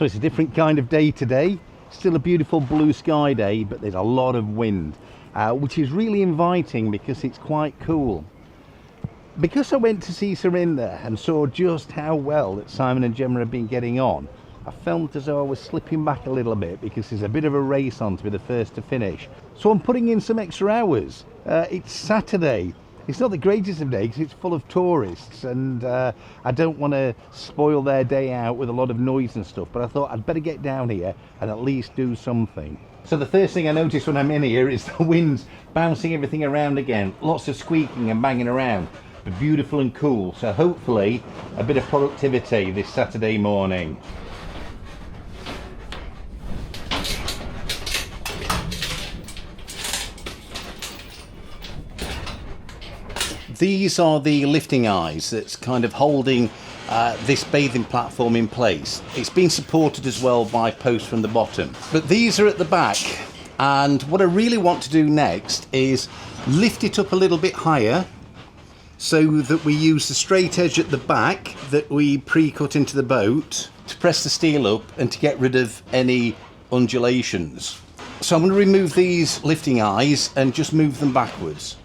So it's a different kind of day today. Still a beautiful blue sky day, but there's a lot of wind, which is really inviting because it's quite cool. Because I went to see Surinder and saw just how well that Simon and Gemma have been getting on, I felt as though I was slipping back a little bit because there's a bit of a race on to be the first to finish. So I'm putting in some extra hours. It's Saturday. It's not the greatest of days because it's full of tourists, and I don't want to spoil their day out with a lot of noise and stuff, but I thought I'd better get down here and at least do something. So the first thing I notice when I'm in here is the wind's bouncing everything around again. Lots of squeaking and banging around, but beautiful and cool. So hopefully a bit of productivity this Saturday morning. These are the lifting eyes that's kind of holding this bathing platform in place. It's been supported as well by posts from the bottom. But these are at the back, and what I really want to do next is lift it up a little bit higher so that we use the straight edge at the back that we pre-cut into the boat to press the steel up and to get rid of any undulations. So I'm going to remove these lifting eyes and just move them backwards.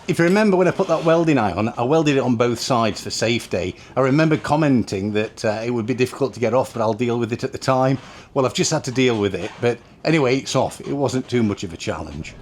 If you remember when I put that welding eye on, I welded it on both sides for safety. I remember commenting that it would be difficult to get off, but I'll deal with it at the time. Well, I've just had to deal with it, but anyway, it's off. It wasn't too much of a challenge.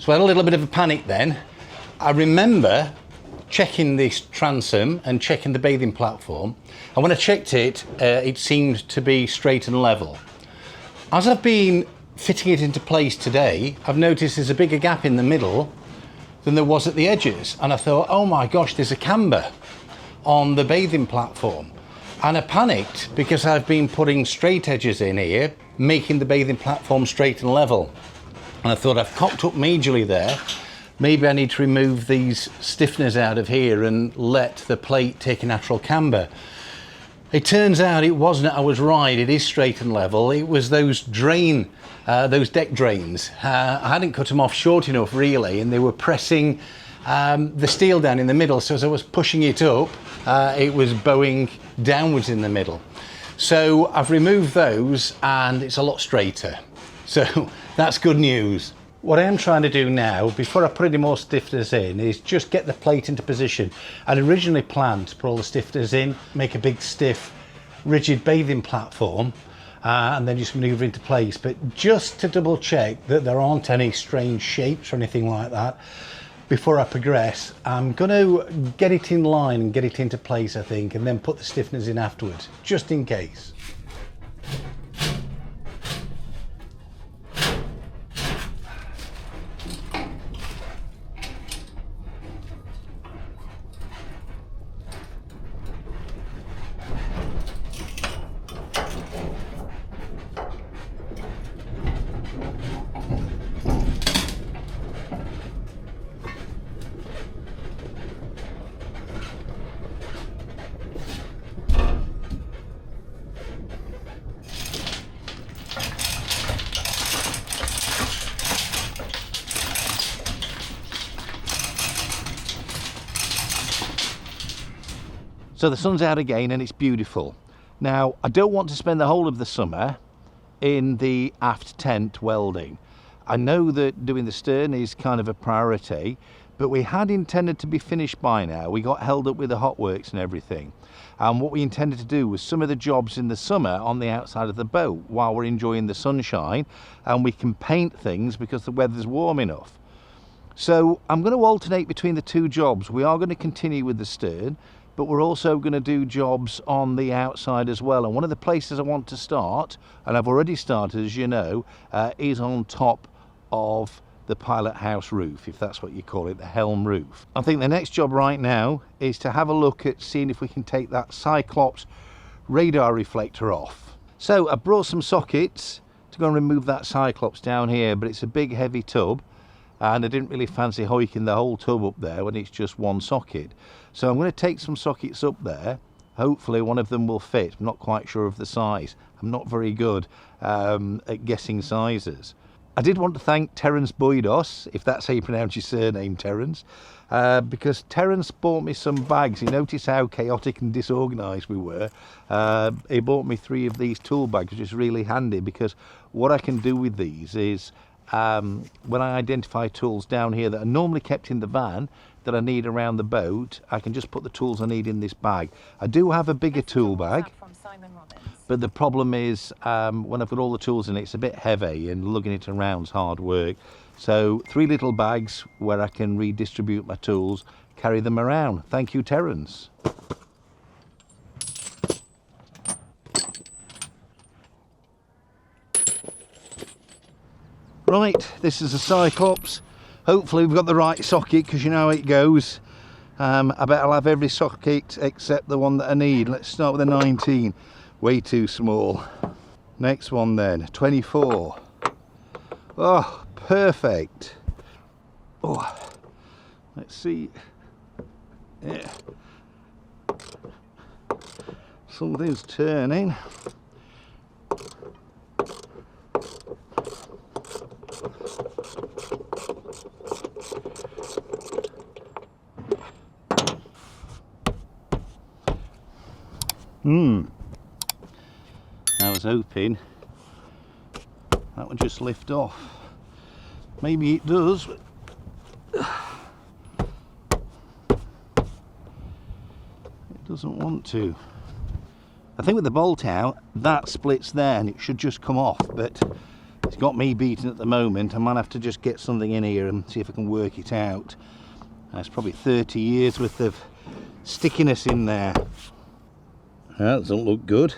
So I had a little bit of a panic then. I remember checking this transom and checking the bathing platform, and when I checked it, it seemed to be straight and level. As I've been fitting it into place today, I've noticed there's a bigger gap in the middle than there was at the edges, and I thought, oh my gosh, there's a camber on the bathing platform. And I panicked because I've been putting straight edges in here, making the bathing platform straight and level. And I thought, I've cocked up majorly there. Maybe I need to remove these stiffeners out of here and let the plate take a natural camber. It turns out it wasn't. I was right. It is straight and level. It was those deck drains. I hadn't cut them off short enough really, and they were pressing the steel down in the middle. So as I was pushing it up, it was bowing downwards in the middle. So I've removed those and it's a lot straighter. So that's good news. What I am trying to do now, before I put any more stiffeners in, is just get the plate into position. I'd originally planned to put all the stiffeners in, make a big stiff rigid bathing platform, and then just maneuver into place. But just to double check that there aren't any strange shapes or anything like that, before I progress, I'm going to get it in line and get it into place, I think, and then put the stiffeners in afterwards, just in case. So the sun's out again and it's beautiful. Now, I don't want to spend the whole of the summer in the aft tent welding. I know that doing the stern is kind of a priority, but we had intended to be finished by now. We got held up with the hot works and everything. And what we intended to do was some of the jobs in the summer on the outside of the boat while we're enjoying the sunshine, and we can paint things because the weather's warm enough. So I'm going to alternate between the two jobs. We are going to continue with the stern, but we're also going to do jobs on the outside as well. And one of the places I want to start, and I've already started, as you know, is on top of the pilot house roof, if that's what you call it, the helm roof. I think the next job right now is to have a look at seeing if we can take that Cyclops radar reflector off. So I brought some sockets to go and remove that Cyclops down here, but it's a big heavy tub, and I didn't really fancy hoiking the whole tub up there when it's just one socket. So I'm going to take some sockets up there. Hopefully one of them will fit. I'm not quite sure of the size. I'm not very good at guessing sizes. I did want to thank Terence Boydos, if that's how you pronounce your surname, Terence, because Terence bought me some bags. You notice how chaotic and disorganised we were. He bought me 3 of these tool bags, which is really handy, because what I can do with these is when I identify tools down here that are normally kept in the van that I need around the boat, I can just put the tools I need in this bag. I do have a bigger tool bag, but the problem is when I've got all the tools in it, it's a bit heavy and lugging it around's hard work. So 3 little bags where I can redistribute my tools, carry them around. Thank you, Terence. Right, this is a Cyclops. Hopefully we've got the right socket, because you know how it goes. I bet I'll have every socket except the one that I need. Let's start with a 19. Way too small. Next one then, 24. Oh, perfect. Oh, let's see. Yeah. Something's turning. I was hoping that would just lift off. Maybe it does. It doesn't want to. I think with the bolt out, that splits there and it should just come off, but It's got me beaten at the moment. I might have to just get something in here and see if I can work it out. There's probably 30 years worth of stickiness in there. That doesn't look good.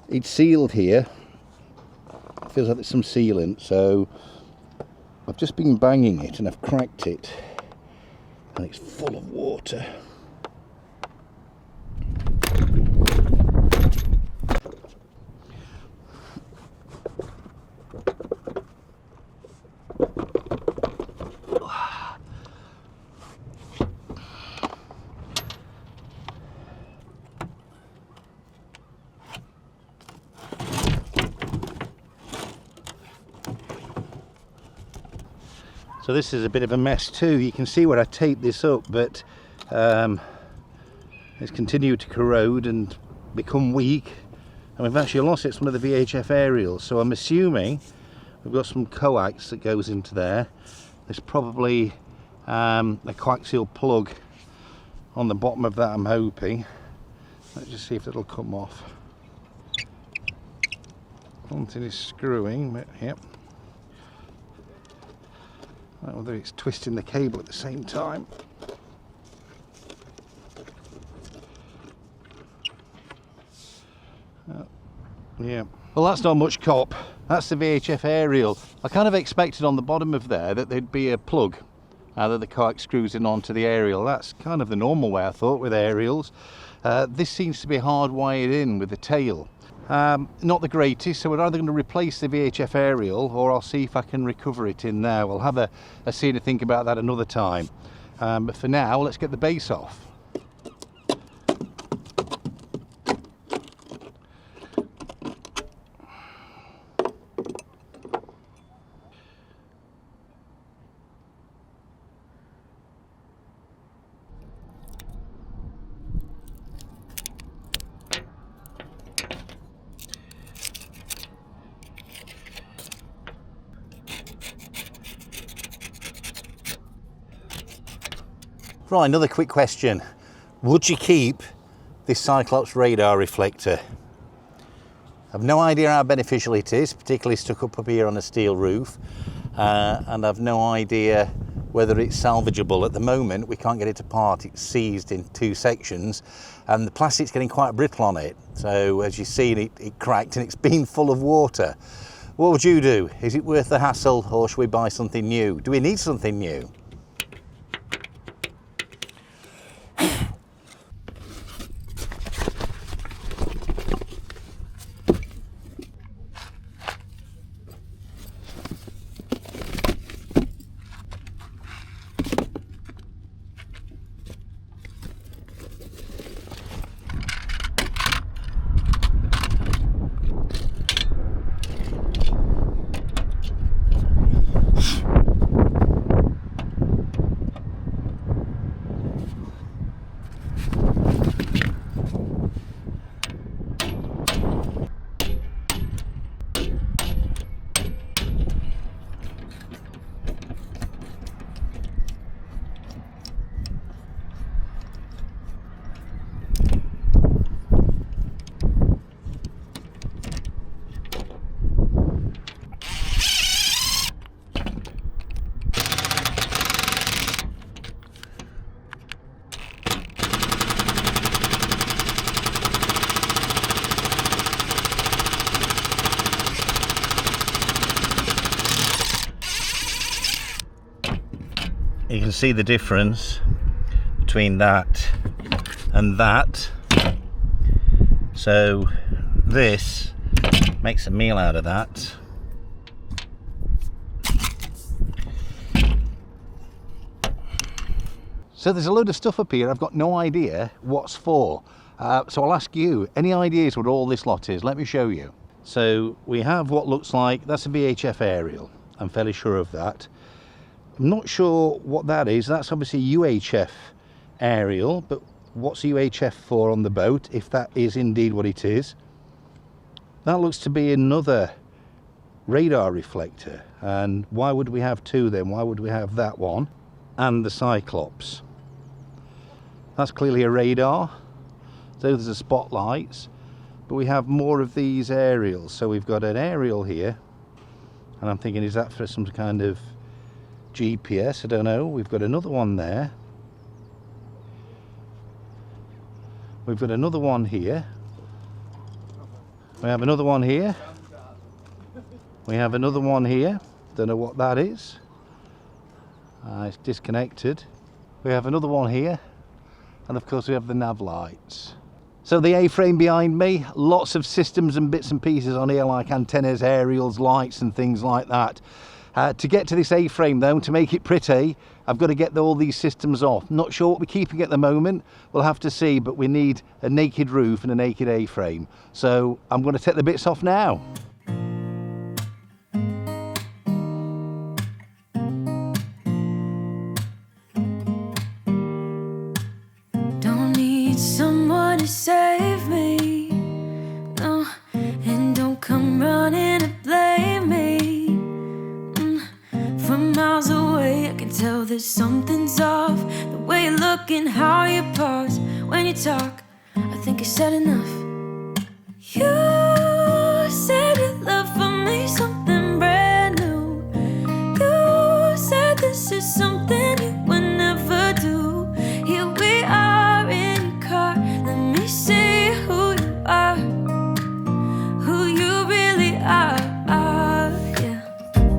It's sealed here. Feels like there's some sealant, so I've just been banging it and I've cracked it and it's full of water. So this is a bit of a mess too. You can see where I taped this up, but it's continued to corrode and become weak, and we've actually lost it some of the VHF aerials. So I'm assuming we've got some coax that goes into there. There's probably a coaxial plug on the bottom of that, I'm hoping. Let's just see if it'll come off. Something is screwing, but yep. I don't know whether it's twisting the cable at the same time. Yeah. Well, that's not much cop. That's the VHF aerial. I kind of expected on the bottom of there that there'd be a plug that the coax screws in onto the aerial. That's kind of the normal way, I thought, with aerials. This seems to be hardwired in with the tail. Not the greatest, so we're either going to replace the VHF aerial or I'll see if I can recover it in there. We'll have a scene to think about that another time. But for now, let's get the base off. Right, another quick question. Would you keep this Cyclops radar reflector? I've no idea how beneficial it is, particularly stuck up here on a steel roof, and I've no idea whether it's salvageable. At the moment, we can't get it apart. It's seized in two sections, and the plastic's getting quite brittle on it. So as you've seen, it cracked and it's been full of water. What would you do? Is it worth the hassle, or should we buy something new? Do we need something new? You can see the difference between that and that. So this makes a meal out of that. So there's a load of stuff up here I've got no idea what's for. So I'll ask you, any ideas what all this lot is? Let me show you. So we have what looks like, that's a VHF aerial. I'm fairly sure of that. I'm not sure what that is. That's obviously UHF aerial, but what's UHF for on the boat, if that is indeed what it is? That looks to be another radar reflector. And why would we have two then? Why would we have that one and the Cyclops? That's clearly a radar. Those are spotlights, but we have more of these aerials. So we've got an aerial here, And I'm thinking, is that for some kind of GPS? I don't know. We've got another one there. We've got another one here. We have another one here. We have another one here. Don't know what that is. It's disconnected. We have another one here. And of course we have the nav lights. So the A-frame behind me, lots of systems and bits and pieces on here, like antennas, aerials, lights and things like that. To get to this A-frame though, to make it pretty, I've got to get all these systems off. Not sure what we're keeping at the moment, we'll have to see, but we need a naked roof and a naked A-frame. So I'm going to take the bits off now. Don't need someone to save me, no, and don't come running to blame me. From miles away I can tell that something's off. The way you look and how you pause when you talk, I think I said enough. You said your love for me something brand new. You said this is something you would never do. Here we are in your car, let me see who you are, who you really are, yeah.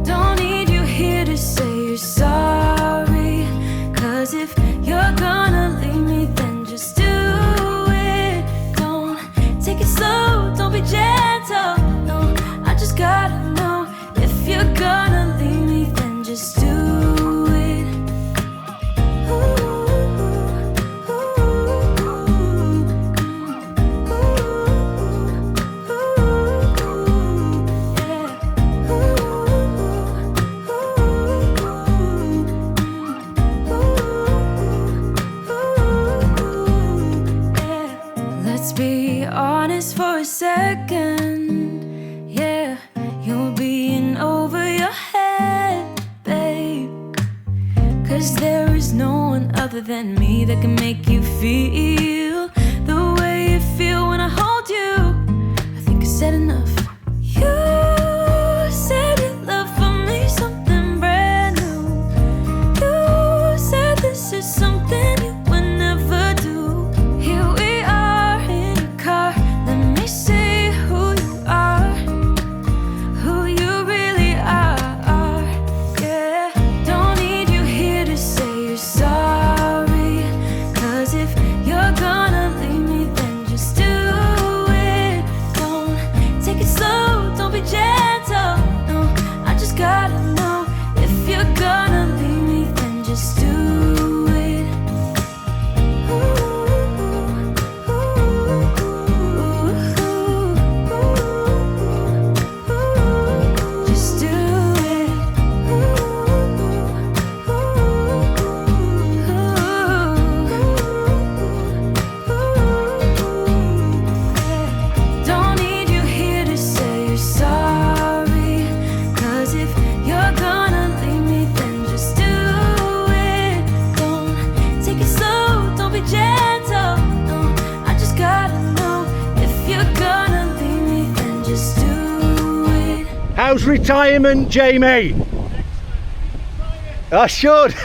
Don't need you here to say you're sorry, 'cause if you're gonna leave me then just do it. Don't take it slow, don't be gentle, no, I just gotta know. If you're gonna leave me then just do it. Let's be honest for a second, yeah, you're being over your head, babe, 'cause there is no one other than me that can make you feel the way you feel when I hold you. I think I said enough. You said your love for me something brand new. You said this is something you would never do. Here we are in your car, let me see who you are, who you really are, yeah. Don't need you here to say you're sorry, 'cause if you're gonna leave me then just do it. Don't take it slow, don't be gentle, no, I just gotta know. If you're gonna leave me then just do it. Just do it. Don't need you here to say you're sorry, 'cause if you're gonna leave me then just do it. Don't take it slow, don't be gentle, no, I just gotta know. If you're gonna leave me then just do it. How's retirement, Jamie? I should.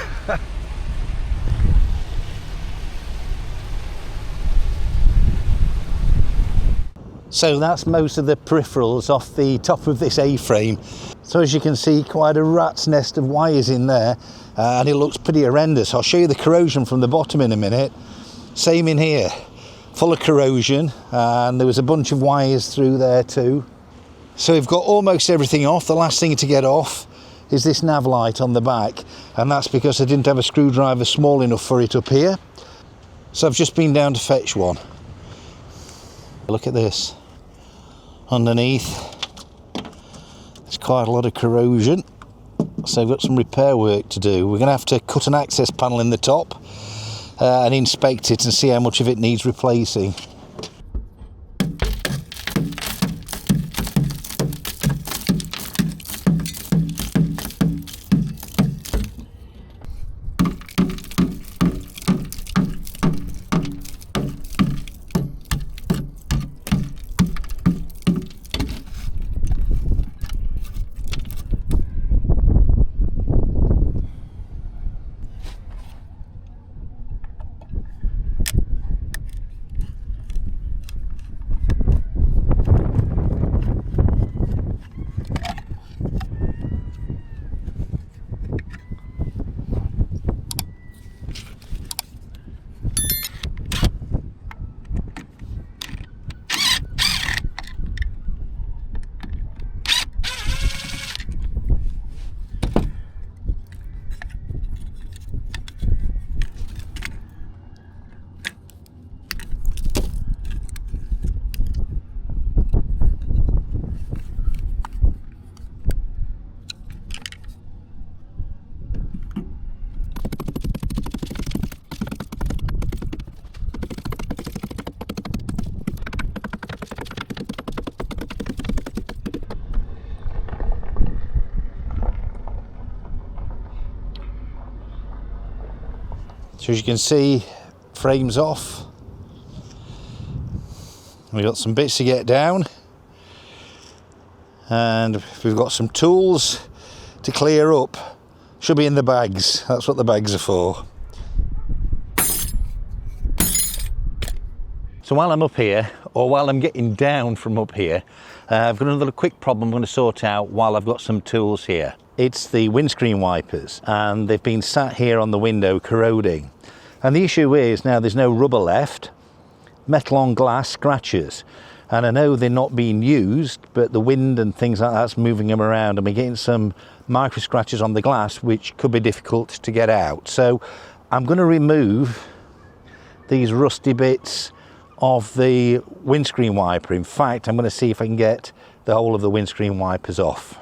So that's most of the peripherals off the top of this A-frame. So as you can see, quite a rat's nest of wires in there, and it looks pretty horrendous. I'll show you the corrosion from the bottom in a minute. Same in here, full of corrosion, and there was a bunch of wires through there too. So we've got almost everything off. The last thing to get off is this nav light on the back, and that's because I didn't have a screwdriver small enough for it up here. So I've just been down to fetch one. Look at this. Underneath, there's quite a lot of corrosion, so I've got some repair work to do. We're going to have to cut an access panel in the top and inspect it and see how much of it needs replacing. So as you can see, frame's off. We've got some bits to get down, and we've got some tools to clear up. Should be in the bags. That's what the bags are for. So while I'm up here, or while I'm getting down from up here, I've got another quick problem I'm going to sort out while I've got some tools here. It's the windscreen wipers, and they've been sat here on the window corroding. And the issue is now there's no rubber left, metal on glass scratches. And I know they're not being used, but the wind and things like that's moving them around, and we're getting some micro scratches on the glass which could be difficult to get out. So I'm going to remove these rusty bits of the windscreen wiper. In fact, I'm going to see if I can get the whole of the windscreen wipers off.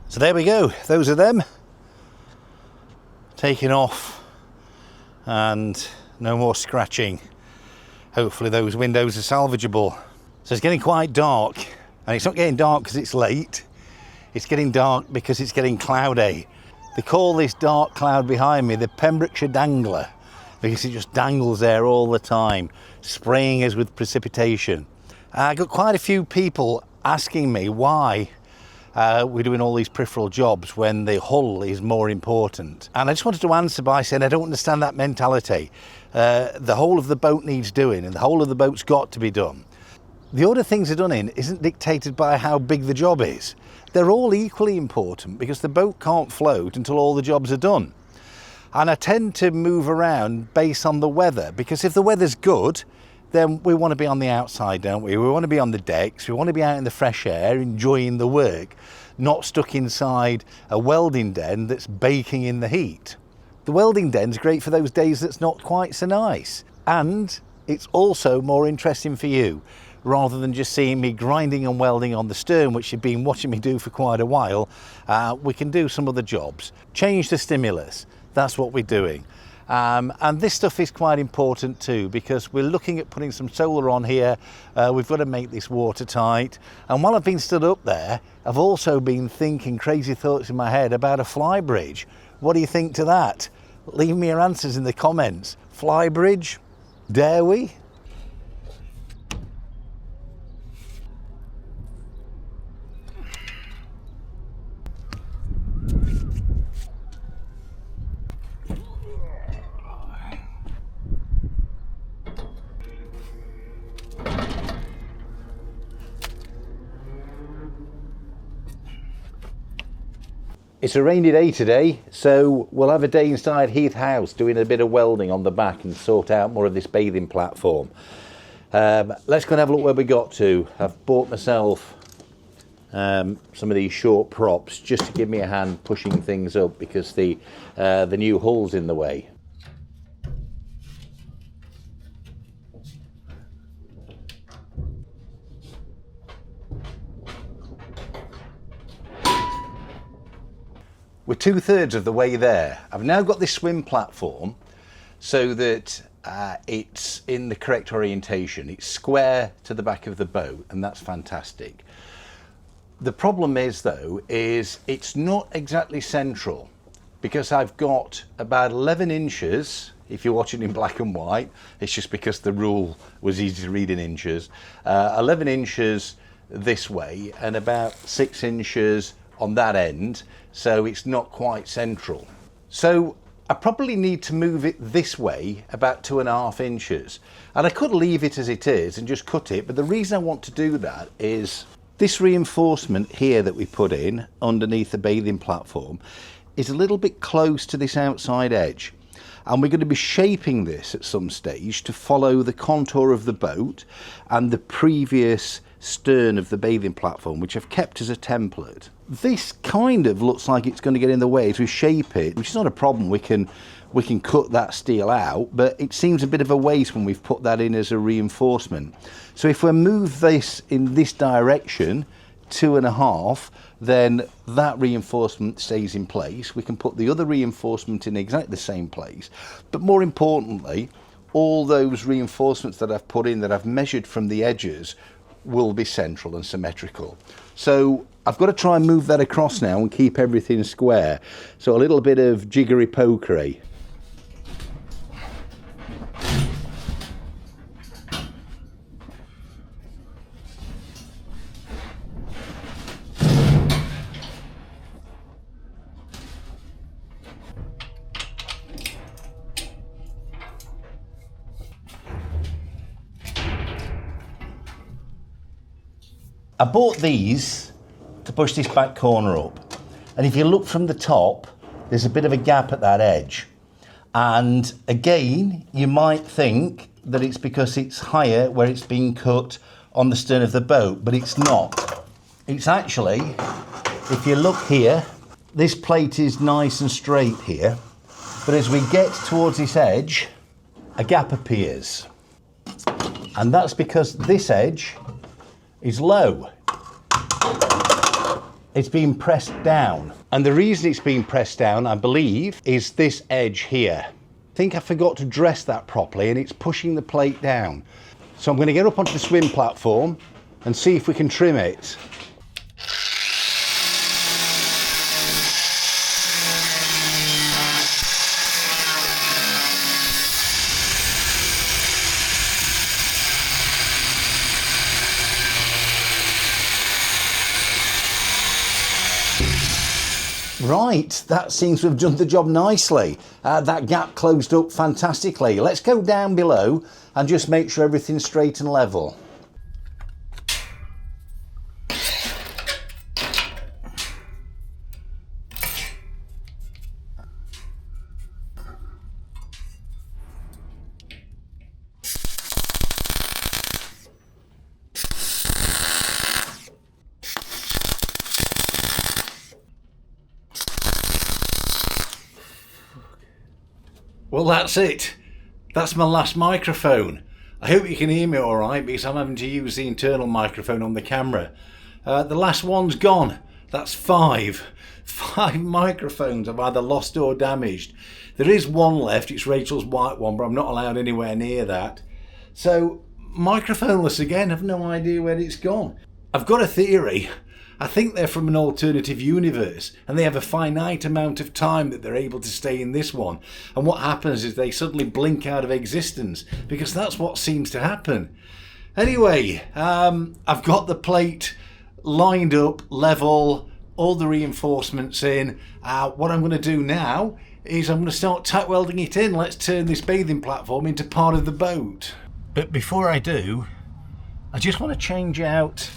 So there we go, those are them taken off, and no more scratching. Hopefully those windows are salvageable. So it's getting quite dark, and it's not getting dark because it's late, it's getting dark because it's getting cloudy. They call this dark cloud behind me the Pembrokeshire Dangler, because it just dangles there all the time, spraying us with precipitation. I got quite a few people asking me why we're doing all these peripheral jobs when the hull is more important. And I just wanted to answer by saying I don't understand that mentality. The whole of the boat needs doing, and the whole of the boat's got to be done. The order things are done in isn't dictated by how big the job is. They're all equally important because the boat can't float until all the jobs are done. And I tend to move around based on the weather, because if the weather's good, then we want to be on the outside, don't we? We want to be on the decks, we want to be out in the fresh air, enjoying the work, not stuck inside a welding den that's baking in the heat. The welding den's great for those days that's not quite so nice. And it's also more interesting for you, rather than just seeing me grinding and welding on the stern, which you've been watching me do for quite a while. We can do some other jobs. Change the stimulus, that's what we're doing. And this stuff is quite important too, because we're looking at putting some solar on here. We've got to make this watertight. And while I've been stood up there, I've also been thinking crazy thoughts in my head about a flybridge. What do you think to that? Leave me your answers in the comments. Flybridge? Dare we? It's a rainy day today, so we'll have a day inside Heath House doing a bit of welding on the back and sort out more of this bathing platform. Let's go and have a look where we got to. I've bought myself some of these short props just to give me a hand pushing things up, because the new hull's in the way. We're 2/3 of the way there. I've now got this swim platform so that it's in the correct orientation. It's square to the back of the boat, and that's fantastic. The problem is though, is it's not exactly central, because I've got about 11 inches, if you're watching in black and white, it's just because the rule was easy to read in inches, 11 inches this way and about 6 inches on that end, so it's not quite central. So I probably need to move it this way about 2.5 inches, and I could leave it as it is and just cut it, but the reason I want to do that is this reinforcement here that we put in underneath the bathing platform is a little bit close to this outside edge, and we're going to be shaping this at some stage to follow the contour of the boat and the previous stern of the bathing platform, which I've kept as a template. This kind of looks like it's going to get in the way as we shape it, which is not a problem. We can cut that steel out, but it seems a bit of a waste when we've put that in as a reinforcement. So if we move this in this direction 2.5, then that reinforcement stays in place. We can put the other reinforcement in exactly the same place, but more importantly, all those reinforcements that I've put in, that I've measured from the edges, will be central and symmetrical. So I've got to try and move that across now and keep everything square. So a little bit of jiggery pokery. I bought these to push this back corner up, and if you look from the top, there's a bit of a gap at that edge, and again you might think that it's because it's higher where it's been cut on the stern of the boat, but it's not. It's actually, if you look here, this plate is nice and straight here, but as we get towards this edge, a gap appears, and that's because this edge is low. It's been pressed down. And the reason it's been pressed down, I believe, is this edge here. I think I forgot to dress that properly, and it's pushing the plate down. So I'm going to get up onto the swim platform and see if we can trim it. Right, that seems to have done the job nicely. That gap closed up fantastically. Let's go down below and just make sure everything's straight and level. Well, that's it. That's my last microphone. I hope you can hear me all right, because I'm having to use the internal microphone on the camera. The last one's gone. That's 5. 5 microphones I've either lost or damaged. There is one left, it's Rachel's white one, but I'm not allowed anywhere near that. So, microphoneless again, I've no idea where it's gone. I've got a theory. I think they're from an alternative universe, and they have a finite amount of time that they're able to stay in this one. And what happens is they suddenly blink out of existence, because that's what seems to happen. Anyway, I've got the plate lined up, level, all the reinforcements in. What I'm going to do now is I'm going to start tack welding it in. Let's turn this bathing platform into part of the boat. But before I do, I just want to change out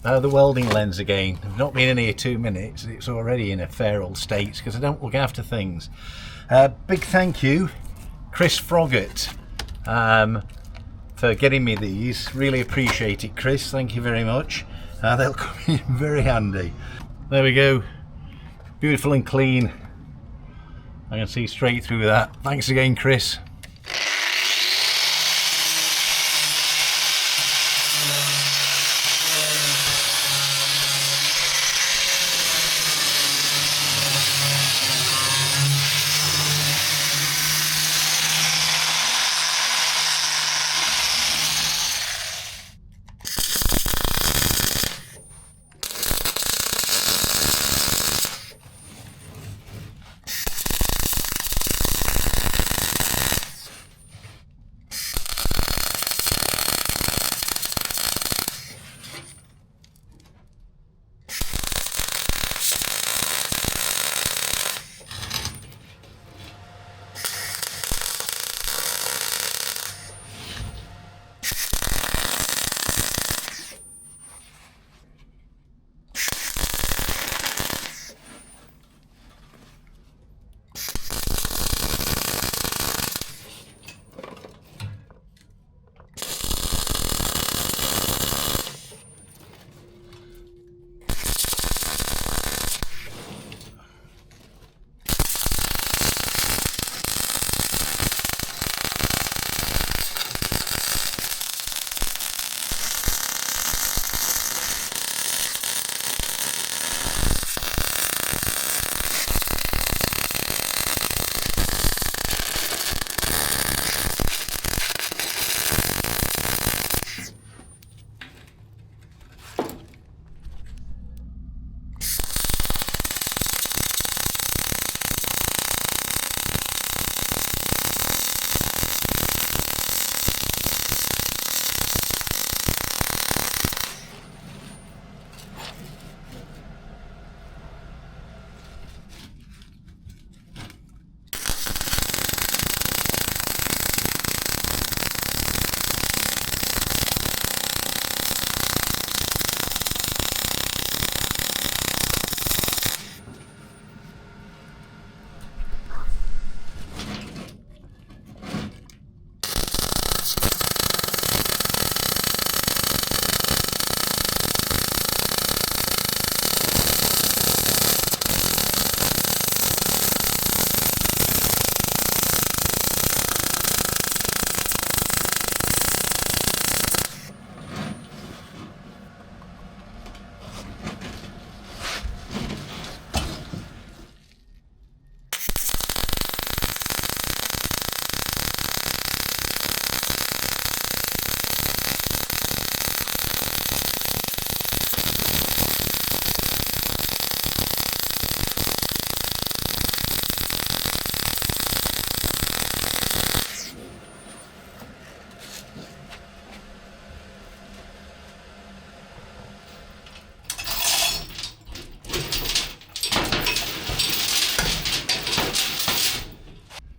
the welding lens again. I've not been in here 2 minutes, it's already in a fair old state because I don't look after things. Big thank you, Chris Froggatt, for getting me these. Really appreciate it, Chris. Thank you very much. They'll come in very handy. There we go, beautiful and clean. I can see straight through that. Thanks again, Chris.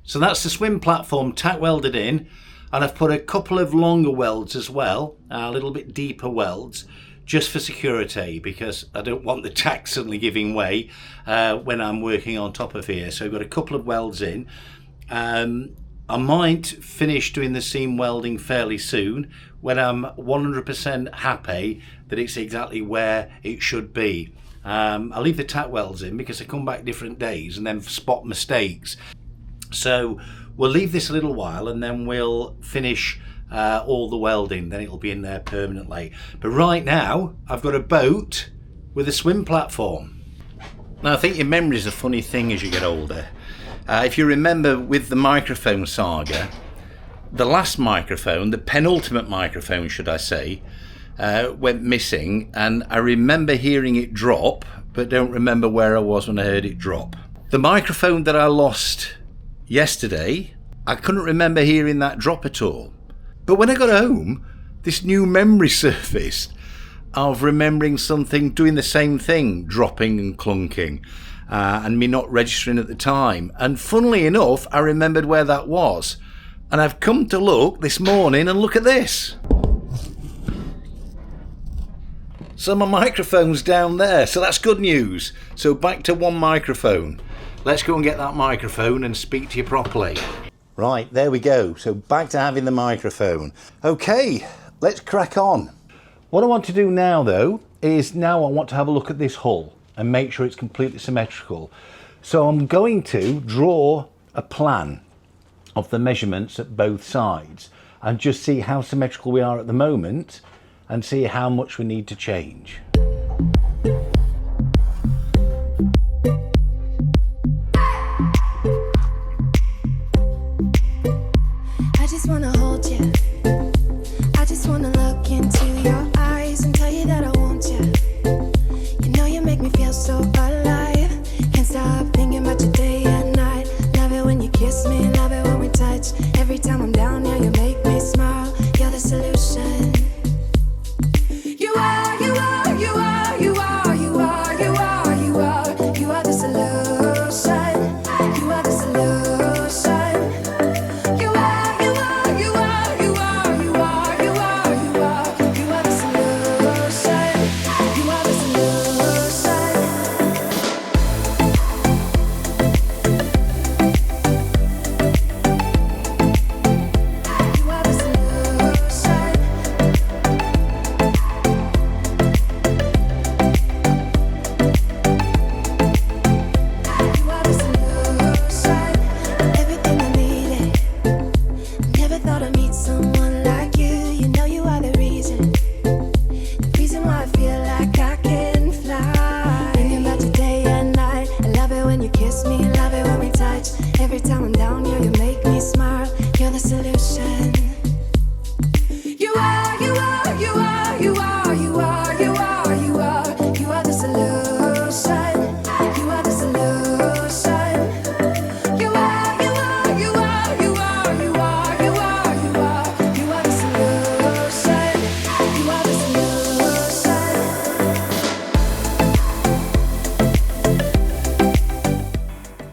So that's the swim platform tack welded in, and I've put a couple of longer welds as well, a little bit deeper welds, just for security, because I don't want the tack suddenly giving way when I'm working on top of here. So I've got a couple of welds in. I might finish doing the seam welding fairly soon when I'm 100% happy that it's exactly where it should be. I'll leave the tack welds in because I come back different days and then spot mistakes. So we'll leave this a little while and then we'll finish all the welding, then it'll be in there permanently. But right now I've got a boat with a swim platform. Now I think your memory is a funny thing as you get older. If you remember with the microphone saga, the last microphone, the penultimate microphone should I say, went missing, and I remember hearing it drop but don't remember where I was when I heard it drop. The microphone that I lost yesterday, I couldn't remember hearing that drop at all. But when I got home, this new memory surfaced of remembering something doing the same thing, dropping and clunking, and me not registering at the time. And funnily enough, I remembered where that was. And I've come to look this morning and look at this. So my microphone's down there, so that's good news. So back to one microphone. Let's go and get that microphone and speak to you properly. Right, there we go. So back to having the microphone. Okay, let's crack on. What I want to do now though, is now I want to have a look at this hull and make sure it's completely symmetrical. So I'm going to draw a plan of the measurements at both sides and just see how symmetrical we are at the moment and see how much we need to change.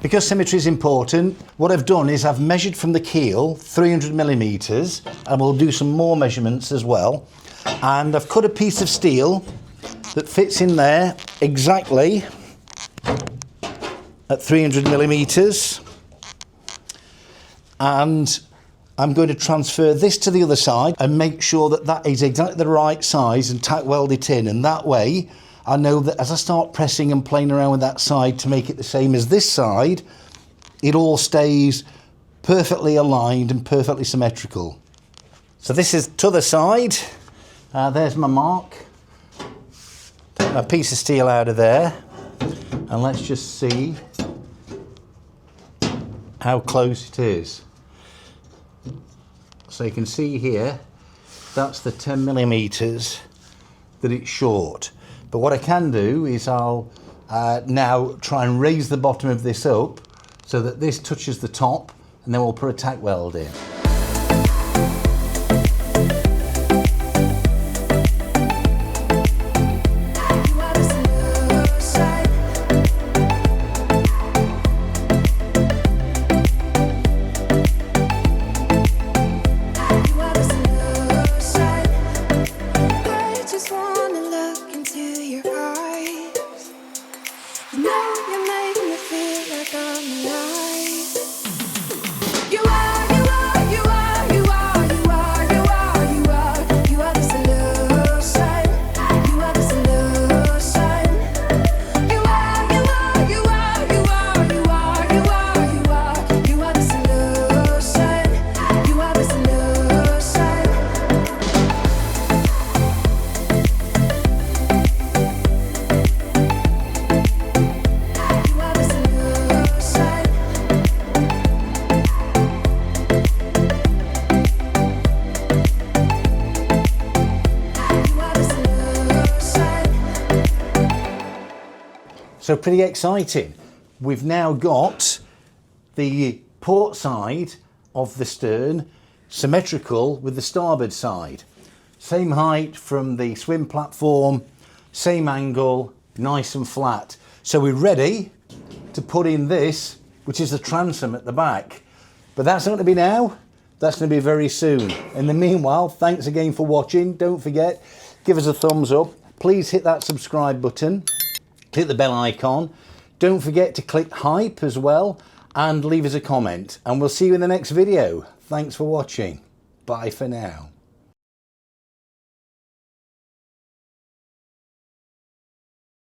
Because symmetry is important, what I've done is I've measured from the keel 300 millimeters, and we'll do some more measurements as well. And I've cut a piece of steel that fits in there exactly at 300 millimeters. And I'm going to transfer this to the other side and make sure that that is exactly the right size and tack weld it in. And that way, I know that as I start pressing and playing around with that side to make it the same as this side, it all stays perfectly aligned and perfectly symmetrical. So this is to the side. There's my mark. Take my piece of steel out of there, and let's just see how close it is. So you can see here, that's the 10 millimeters that it's short. But what I can do is I'll now try and raise the bottom of this up so that this touches the top, and then we'll put a tack weld in. So pretty exciting. We've now got the port side of the stern symmetrical with the starboard side. Same height from the swim platform, same angle, nice and flat. So we're ready to put in this, which is the transom at the back. But that's not going to be now, that's going to be very soon. In the meanwhile, thanks again for watching. Don't forget, give us a thumbs up. Please hit that subscribe button, click the bell icon. Don't forget to click hype as well and leave us a comment. And we'll see you in the next video. Thanks for watching. Bye for now.